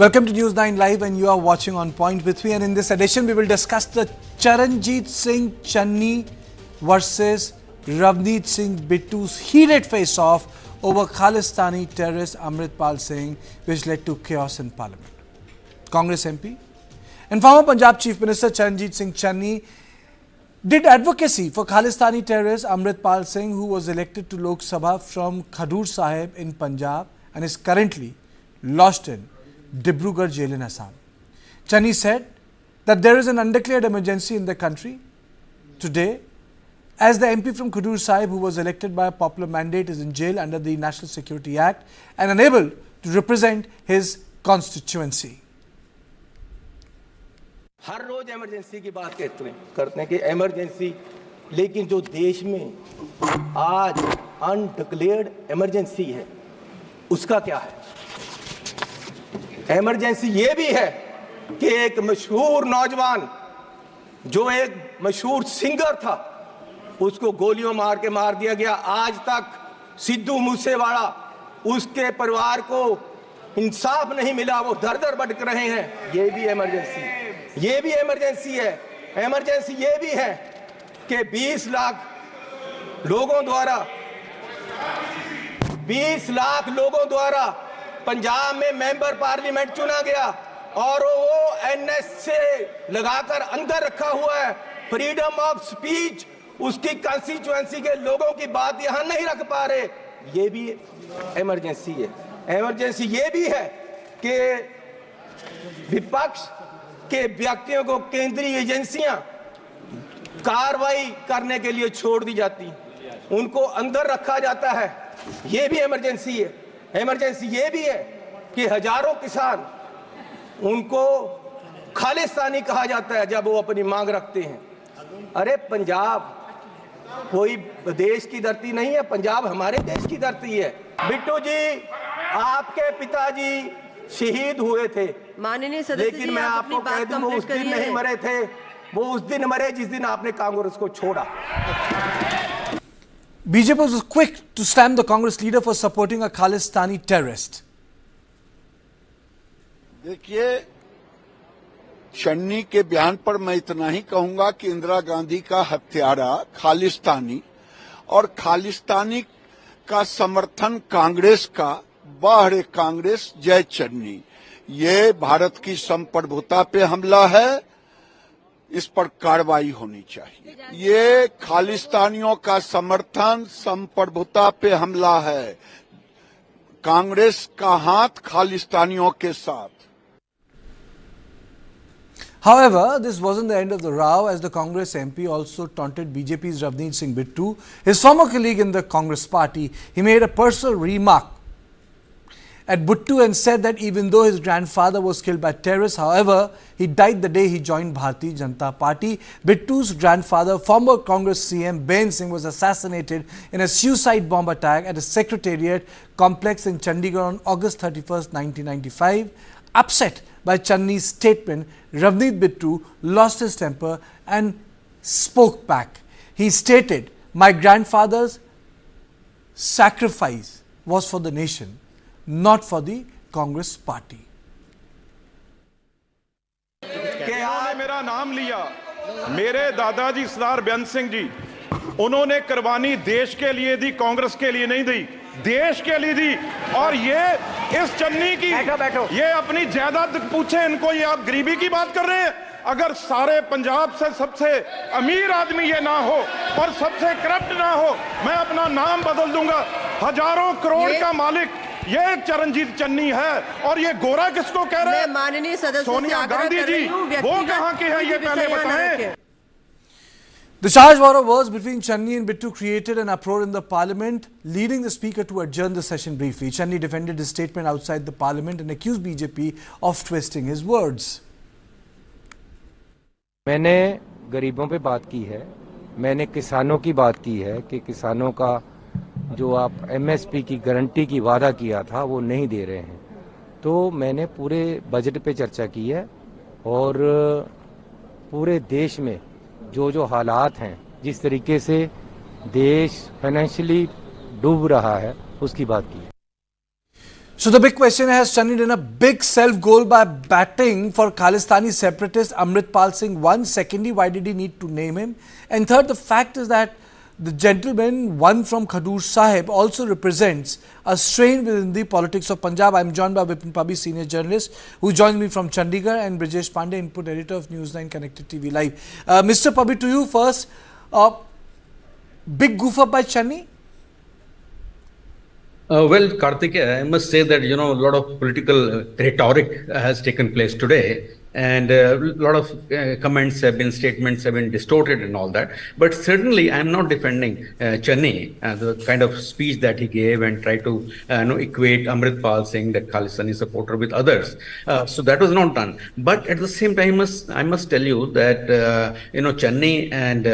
Welcome to News 9 Live, and you are watching On Point with me. And in this edition, we will discuss the Charanjit Singh Channi versus Ravneet Singh Bittu's heated face-off over Khalistani terrorist Amritpal Singh, which led to chaos in Parliament. Congress MP and former Punjab Chief Minister Charanjit Singh Channi did advocacy for Khalistani terrorist Amritpal Singh, who was elected to Lok Sabha from Khadoor Sahib in Punjab and is currently lodged in Dibrugarh Jail in Assam. Channi said that there is an undeclared emergency in the country today, as the MP from Khadoor Sahib, who was elected by a popular mandate, is in jail under the National Security Act and unable to represent his constituency. हर रोज emergency की बात करते हैं कि emergency, लेकिन जो देश में आज अनडिक्लेयर्ड इमरजेंसी है उसका क्या है? इमरजेंसी ये भी है कि एक मशहूर नौजवान जो एक मशहूर सिंगर था उसको गोलियों मार के मार दिया गया। आज तक सिद्धू मूसेवाला, उसके परिवार को इंसाफ नहीं मिला, वो दर दर भटक रहे हैं। ये भी इमरजेंसी है। इमरजेंसी ये भी है कि 20 लाख लोगों द्वारा पंजाब में मेंबर पार्लियामेंट चुना गया और वो एनएस से लगाकर अंदर रखा हुआ है। फ्रीडम ऑफ स्पीच, उसकी कंस्टिट्यूएंसी के लोगों की बात यहां नहीं रख पा रहे। ये भी इमरजेंसी है। इमरजेंसी ये भी है कि विपक्ष के व्यक्तियों को केंद्रीय एजेंसियां कार्रवाई करने के लिए छोड़ दी जाती, उनको अंदर रखा जाता है। ये भी इमरजेंसी है। इमरजेंसी ये भी है कि हजारों किसान, उनको खालिस्तानी कहा जाता है जब वो अपनी मांग रखते हैं। अरे पंजाब कोई देश की धरती नहीं है, पंजाब हमारे देश की धरती है। बिट्टू जी, आपके पिताजी शहीद हुए थे, माननीय सदस्य, लेकिन मैं आपको कह दूं वो उस दिन नहीं मरे थे, वो उस दिन मरे जिस दिन आपने कांग्रेस को छोड़ा। BJP was quick to slam the Congress leader for supporting a Khalistani terrorist. देखिए, चन्नी के बयान पर मैं इतना ही कहूंगा कि इंदिरा गांधी का हत्यारा खालिस्तानी और खालिस्तानी का समर्थन कांग्रेस का, बाहर कांग्रेस जय चन्नी, ये भारत की संप्रभुता पे हमला है। इस पर कार्रवाई होनी चाहिए। ये खालिस्तानियों का समर्थन संप्रभुता पे हमला है। कांग्रेस का हाथ खालिस्तानियों के साथ। However, this wasn't the end of the row, as the Congress MP also taunted BJP's Ravneet Singh Bittu, his former colleague in the Congress party. He made a personal remark at Bittu and said that even though his grandfather was killed by terrorists, however, he died the day he joined Bharatiya Janata Party. Bittu's grandfather, former Congress CM Ben Singh, was assassinated in a suicide bomb attack at a secretariat complex in Chandigarh on August 31st, 1995. Upset by Channi's statement, Ravneet Bittu lost his temper and spoke back. He stated, "My grandfather's sacrifice was for the nation, not for the Congress party." उन्होंने मेरा नाम लिया, मेरे दादाजी सरदार बेअंत सिंह जी, उन्होंने कुर्बानी देश के लिए दी, कांग्रेस के लिए नहीं दी, देश के लिए दी। और ये इस चन्नी की ये अपनी जायदाद पूछे इनको, ये आप गरीबी की बात कर रहे हैं? अगर सारे पंजाब से सबसे अमीर आदमी ये ना हो और सबसे करप्ट ना हो, मैं अपना नाम बदल दूंगा। हजारों करोड़ का मालिक ये चरणजीत चन्नी है। और ये गोरा किसको कह रहे हैं? माननीय सदस्य सोनिया गांधी जी, वो कहां की है ये पहले बताएं। The charge war of words between Channi and Bittu created an uproar in the Parliament, leading the Speaker to adjourn the session briefly. Channi defended his statement outside the Parliament and accused BJP of twisting his words. मैंने गरीबों पे बात की है, मैंने किसानों की बात की है कि किसानों का जो आप MSP की गारंटी की वादा किया था वो नहीं दे रहे हैं। तो मैंने पूरे बजट पे चर्चा की है और पूरे देश में जो हालात हैं, जिस तरीके से देश फाइनेंशियली डूब रहा है, उसकी बात की है। So the big question, has Channi done a big self-goal by batting for Khalistani separatist Amritpal Singh? One. Secondly, why did he need to name him? And third, the fact is that the gentleman, one from Khadoor Sahib, also represents a strain within the politics of Punjab. I am joined by Vipin Pabi, senior journalist, who joins me from Chandigarh, and Brijesh Pandey, input editor of News9 Connected TV Live. Mr. Pabi, to you first. Big goof up by Channi? Well, Karthik, I must say that, a lot of political rhetoric has taken place today. And a lot of statements have been distorted and all that. But certainly, I'm not defending Channi, the kind of speech that he gave and tried to equate Amritpal Singh, the Khalistani supporter, with others. So that was not done. But at the same time, I must tell you that, Channi and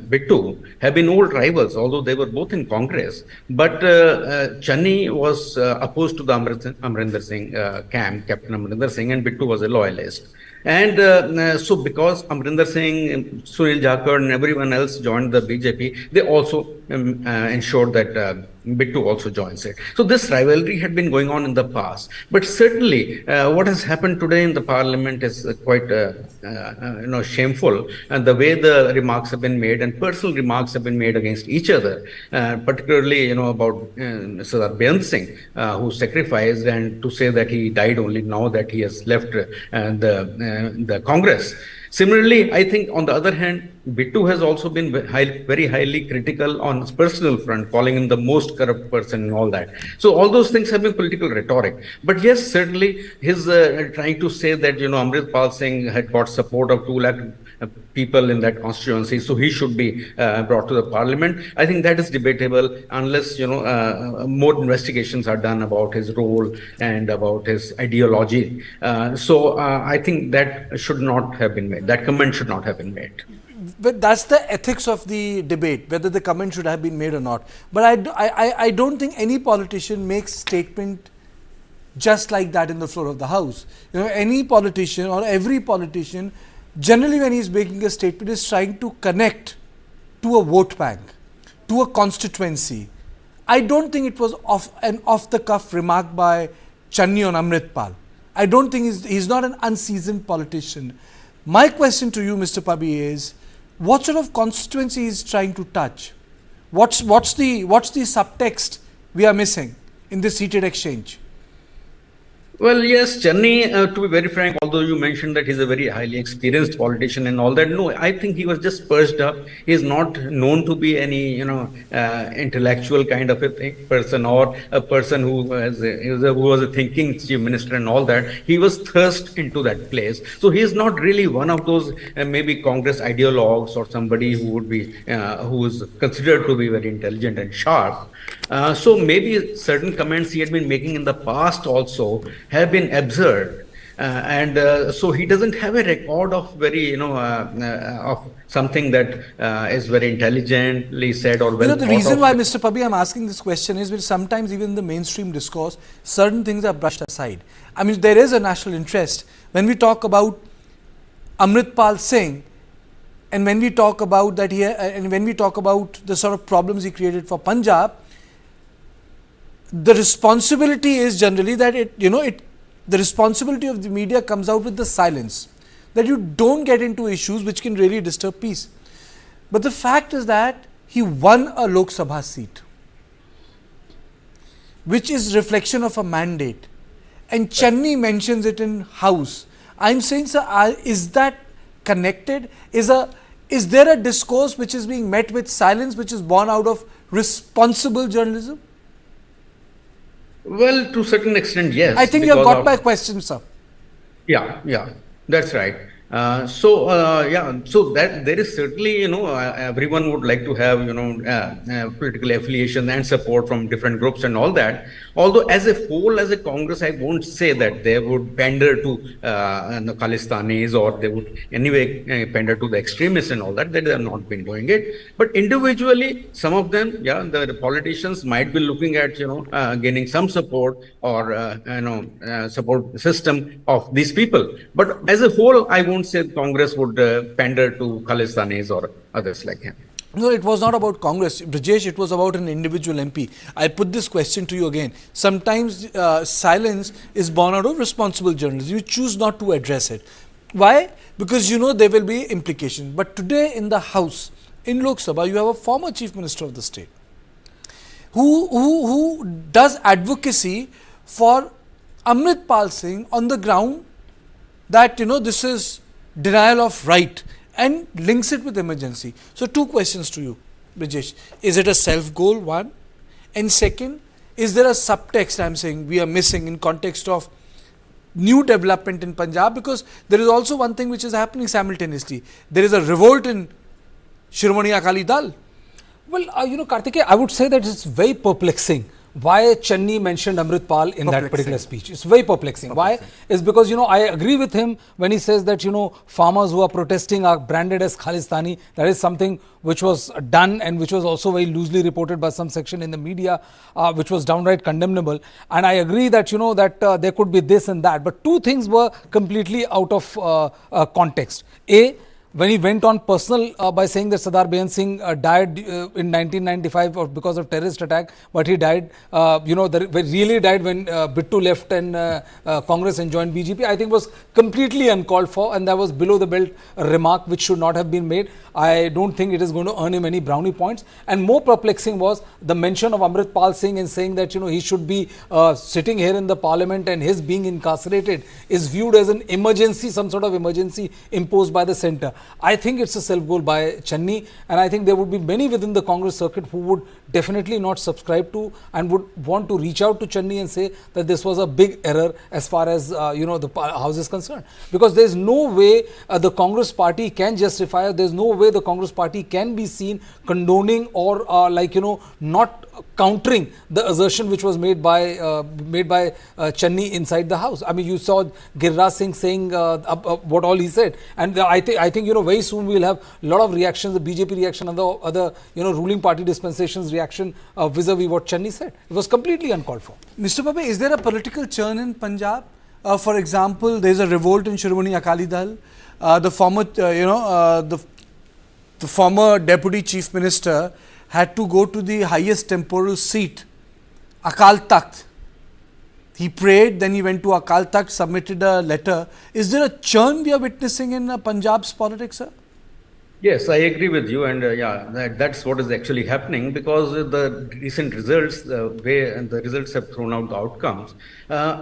Bittu have been old rivals, although they were both in Congress. But Channi was opposed to the Amrinder Singh camp, Captain Amrinder Singh, and Bittu was a loyalist. And so because Amrinder Singh, Sunil Jakhar and everyone else joined the BJP, they also ensured that Bittu also joins it. So this rivalry had been going on in the past. But certainly what has happened today in the parliament is quite shameful. And the way the remarks have been made and personal remarks have been made against each other, particularly about Sardar Beyant Singh, who sacrificed, and to say that he died only now that he has left the Congress. Similarly, I think on the other hand, Bittu has also been very highly critical on his personal front, calling him the most corrupt person and all that. So all those things have been political rhetoric. But yes, certainly his trying to say that, Amritpal Singh had got support of 2 lakh people in that constituency, so he should be brought to the parliament. I think that is debatable unless, more investigations are done about his role and about his ideology. So I think that should not have been made. That comment should not have been made. But that's the ethics of the debate, whether the comment should have been made or not. But I don't think any politician makes statement just like that in the floor of the House. Any politician or every politician, generally when he's making a statement, is trying to connect to a vote bank, to a constituency. I don't think it was an off-the-cuff remark by Channi on Amritpal. I don't think he's not an unseasoned politician. My question to you, Mr. Pabi, is what sort of constituency is trying to touch? What's the subtext we are missing in this heated exchange? Well, yes, Channi, to be very frank, although you mentioned that he's a very highly experienced politician and all that, no, I think he was just perched up. He is not known to be any, intellectual kind of a person, or a person who was a thinking chief minister and all that. He was thrust into that place. So he is not really one of those maybe Congress ideologues or somebody who would be, who is considered to be very intelligent and sharp. So maybe certain comments he had been making in the past also have been absurd, and so he doesn't have a record of very, of something that is very intelligently said or well. The reason why, Mr. Pabi, I'm asking this question is because sometimes even in the mainstream discourse, certain things are brushed aside. I mean, there is a national interest. When we talk about Amritpal Singh, and when we talk about that and when we talk about the sort of problems he created for Punjab, the responsibility is generally that the responsibility of the media comes out with the silence, that you don't get into issues which can really disturb peace. But the fact is that he won a Lok Sabha seat, which is reflection of a mandate, and Channi mentions it in House. I'm saying, sir, is that connected? Is there a discourse which is being met with silence, which is born out of responsible journalism? Well, to a certain extent, yes. I think you have got my question, sir. Yeah, that's right. So that there is certainly, everyone would like to have, political affiliation and support from different groups and all that. Although as a whole, as a Congress, I won't say that they would pander to the Khalistanis, or they would anyway pander to the extremists and all that. They have not been doing it. But individually, some of them, the politicians might be looking at, gaining some support or, support system of these people. But as a whole, I won't say Congress would pander to Khalistanis or others like him. No, it was not about Congress. Brijesh, it was about an individual MP. I put this question to you again. Sometimes silence is born out of responsible journalism. You choose not to address it. Why? Because you know there will be implications. But today in the House, in Lok Sabha, you have a former Chief Minister of the state who does advocacy for Amritpal Singh on the ground that, you know, this is denial of right, and links it with emergency. So, two questions to you, Brijesh. Is it a self-goal, one? And second, is there a subtext I am saying we are missing in context of new development in Punjab? Because there is also one thing which is happening simultaneously. There is a revolt in Shiromani Akali Dal. Well, you know, Kartikeya, I would say that it's very perplexing why Channi mentioned Amritpal in that particular speech. It's very perplexing. Why? Is because, you know, I agree with him when he says that, you know, farmers who are protesting are branded as Khalistani. That is something which was done and which was also very loosely reported by some section in the media, which was downright condemnable. And I agree that, you know, that there could be this and that. But two things were completely out of context. A, when he went on personal by saying that Sardar Behan Singh died in 1995 because of terrorist attack, but he died, you know, really died when Bittu left and Congress and joined BJP, I think was completely uncalled for, and that was below the belt remark which should not have been made. I don't think it is going to earn him any brownie points. And more perplexing was the mention of Amritpal Singh and saying that, you know, he should be sitting here in the parliament, and his being incarcerated is viewed as an emergency, some sort of emergency imposed by the centre. I think it's a self-goal by Channi, and I think there would be many within the Congress circuit who would definitely not subscribe to and would want to reach out to Channi and say that this was a big error as far as you know, the House is concerned. Because there is no way the Congress party can justify, there is no way the Congress party can be seen condoning or like, you know, not countering the assertion which was made by Channi inside the House. I mean, you saw Giriraj Singh saying what all he said, and I think, you know, very soon we will have a lot of reactions, the BJP reaction and the other, you know, ruling party dispensations reaction vis-a-vis what Channi said. It was completely uncalled for. Mr. Pape, is there a political churn in Punjab? For example, there is a revolt in Shiromani Akali Dal. The former, the former Deputy Chief Minister had to go to the highest temporal seat, Akal Takht. He prayed, then he went to Akal Takht, submitted a letter. Is there a churn we are witnessing in Punjab's politics, sir? Yes, I agree with you, and that's what is actually happening, because the recent results, the way the results have thrown out the outcomes,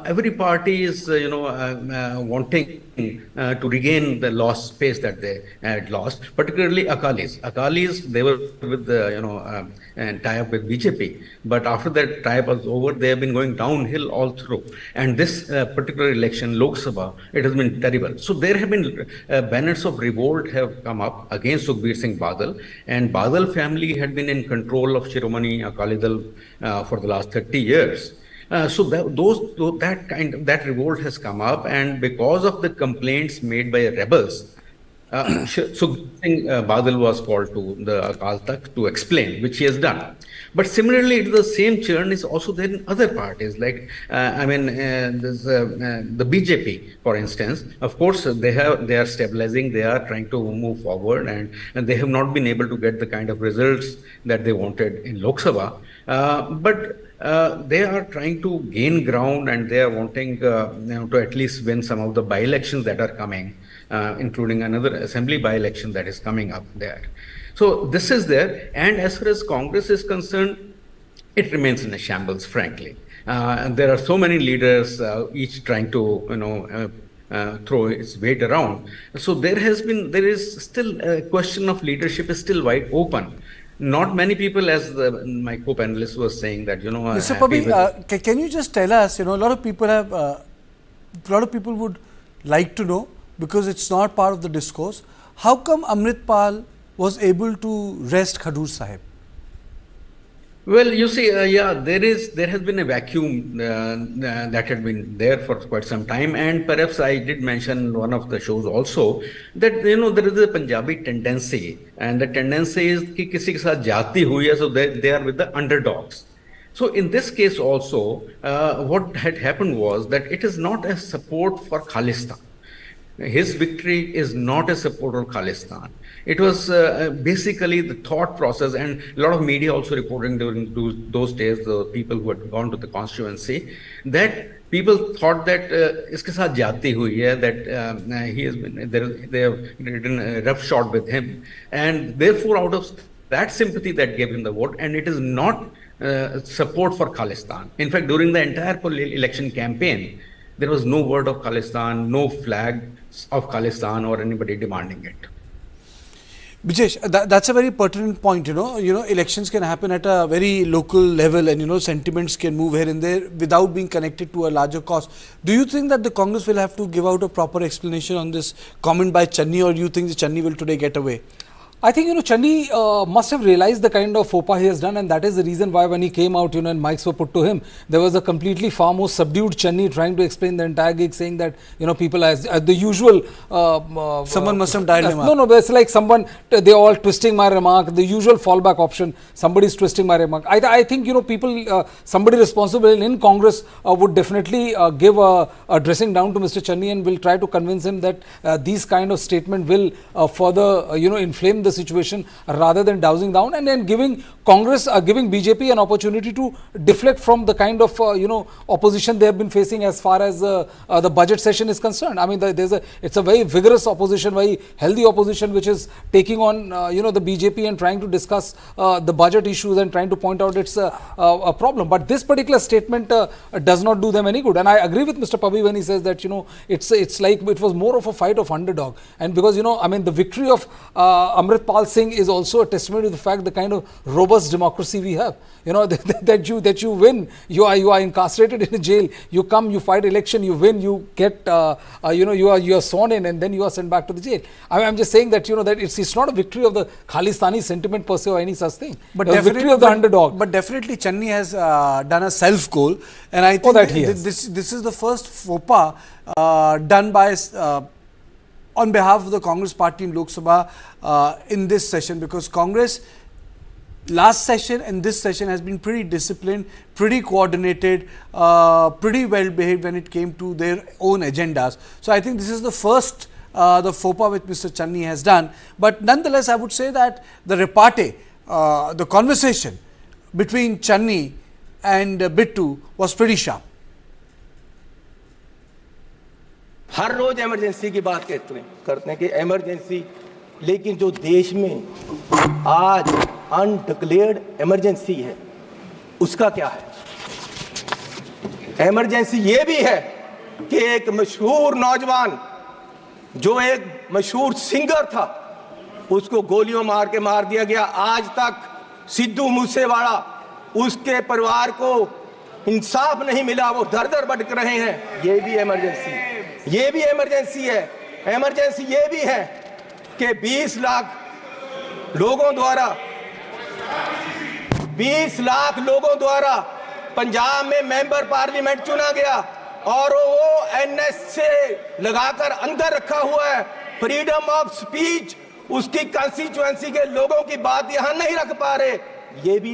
every party is, wanting to regain the lost space that they had lost, particularly Akalis. Akalis, they were with the, and tie-up with BJP, but after that tie-up was over, they have been going downhill all through. And this particular election, Lok Sabha, it has been terrible. So there have been banners of revolt have come up against Sukhbir Singh Badal, and Badal family had been in control of Shiromani Akali Dal for the last 30 years. So that revolt has come up, and because of the complaints made by rebels, Sukhbir Singh Badal was called to the Akal Takht to explain, which he has done. But similarly, the same churn is also there in other parties, like there's the BJP, for instance. Of course, they are stabilizing, they are trying to move forward, and they have not been able to get the kind of results that they wanted in Lok Sabha. But they are trying to gain ground, and they are wanting to at least win some of the by-elections that are coming, including another assembly by-election that is coming up there. So this is there, and as far as Congress is concerned, it remains in a shambles, frankly. And there are so many leaders, each trying to, throw its weight around. So there is still a question of leadership is still wide open. Not many people, as my co-panelist was saying, that, Mr. Pabi, can you just tell us, a lot of people would like to know, because it's not part of the discourse, how come Amritpal was able to rest Khadoor Sahib? Well, you see, there has been a vacuum that had been there for quite some time, and perhaps I did mention one of the shows also that there is a Punjabi tendency, and the tendency is कि किसी के साथ जाती हुई है, so they are with the underdogs. So in this case also, what had happened was that it is not a support for Khalistan. His victory is not a support of Khalistan. It was basically the thought process, and a lot of media also reporting during those days, the people who had gone to the constituency, that people thought that iske saath jati hui hai, that he has been they have written a rough shot with him, and therefore out of that sympathy that gave him the vote, and it is not support for Khalistan. In fact, during the entire election campaign, there was no word of Khalistan, no flag of Khalistan or anybody demanding it. Bijesh, that's a very pertinent point. Elections can happen at a very local level, and sentiments can move here and there without being connected to a larger cause. Do you think that the Congress will have to give out a proper explanation on this comment by Channi, or do you think the Channi will today get away? I think, Channi must have realized the kind of faux pas he has done, and that is the reason why when he came out, and mics were put to him, there was a completely far more subdued Channi trying to explain the entire gig, saying that, people as the usual... someone must have dialed him up. No, it's like someone, they're all twisting my remark, the usual fallback option, somebody's twisting my remark. I think, people, somebody responsible in Congress would definitely give a dressing down to Mr. Channi, and will try to convince him that these kind of statement will further, inflame the situation rather than dousing down, and then giving Congress, giving BJP an opportunity to deflect from the kind of opposition they have been facing as far as the budget session is concerned. I mean, it's a very vigorous opposition, very healthy opposition, which is taking on the BJP and trying to discuss the budget issues and trying to point out its a problem. But this particular statement does not do them any good. And I agree with Mr. Pabi when he says that it's like it was more of a fight of underdog, and because the victory of Amritpal Singh is also a testimony to the fact the kind of robust democracy we have. That you win, you are incarcerated in a jail, you come, you fight election, you win, you get you are sworn in, and then you are sent back to the jail. I'm just saying that that it's not a victory of the Khalistani sentiment per se or any such thing, but a victory of the underdog. But definitely Channi has done a self goal, and I think this is the first faux pas done by on behalf of the Congress party in Lok Sabha in this session, because Congress last session and this session has been pretty disciplined, pretty coordinated, pretty well behaved when it came to their own agendas. So I think this is the first the faux pas which Mr. Channi has done. But nonetheless, I would say that the repartee, the conversation between Channi and Bittu was pretty sharp. हर रोज emergency की बात करते हैं कि emergency, लेकिन जो देश में आज अनडिक्लेयर्ड इमरजेंसी है उसका क्या है? इमरजेंसी ये भी है कि एक मशहूर नौजवान जो एक मशहूर सिंगर था उसको गोलियों मार के मार दिया गया। आज तक सिद्धू मूसेवाला, उसके परिवार को इंसाफ नहीं मिला, वो दर दर भटक रहे हैं। ये भी इमरजेंसी है, ये भी इमरजेंसी है। इमरजेंसी ये भी है कि 20 लाख लोगों द्वारा पंजाब में मेंबर पार्लियामेंट चुना गया और वो एनएस से लगाकर अंदर रखा हुआ है। फ्रीडम ऑफ स्पीच, उसकी कंस्टिट्यूएंसी के लोगों की बात यहां नहीं रख पा रहे, ये भी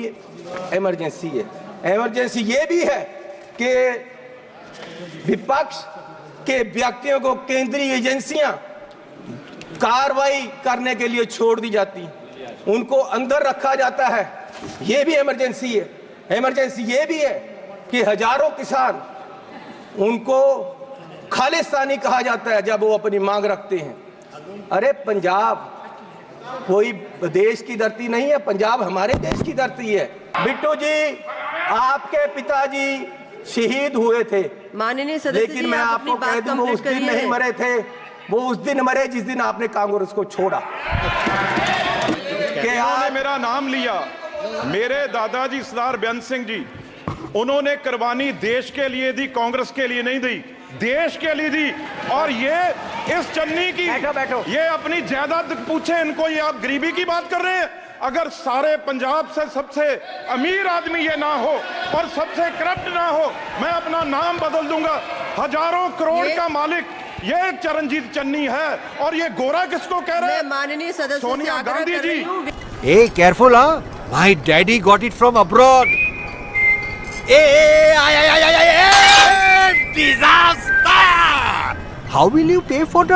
इमरजेंसी है। इमरजेंसी ये भी है कि विपक्ष के व्यक्तियों को केंद्रीय एजेंसियां कार्रवाई करने के लिए छोड़ दी जाती, उनको अंदर रखा जाता है, ये भी इमरजेंसी है। इमरजेंसी ये भी है कि हजारों किसान, उनको खालिस्तानी कहा जाता है जब वो अपनी मांग रखते हैं। अरे पंजाब कोई देश की धरती नहीं है, पंजाब हमारे देश की धरती है। बिट्टू जी, आपके पिताजी शहीद हुए थे, माननीय सदस्य, लेकिन मैं आपको कह दूं वो उस दिन नहीं मरे थे, वो उस दिन मरे जिस दिन आपने कांग्रेस को छोड़ा। उन्होंने मेरा नाम लिया, मेरे दादाजी सरदार बेअंत सिंह जी, उन्होंने कुर्बानी देश के लिए दी, कांग्रेस के लिए नहीं दी, देश के लिए दी। और ये इस चन्नी की ये अपनी जायदाद पूछे इनको, ये आप गरीबी की बात कर रहे हैं? अगर सारे पंजाब से सबसे अमीर आदमी ये ना हो और सबसे करप्ट ना हो, मैं अपना नाम बदल दूंगा। हजारों करोड़ का मालिक ये चरणजीत चन्नी है, और ये गोरा किसको कह रहे हैं? माननीय सदस्य Sonia Gandhi ji. Hey, careful, huh? My daddy got it from abroad. Hey, disaster! How will you pay for the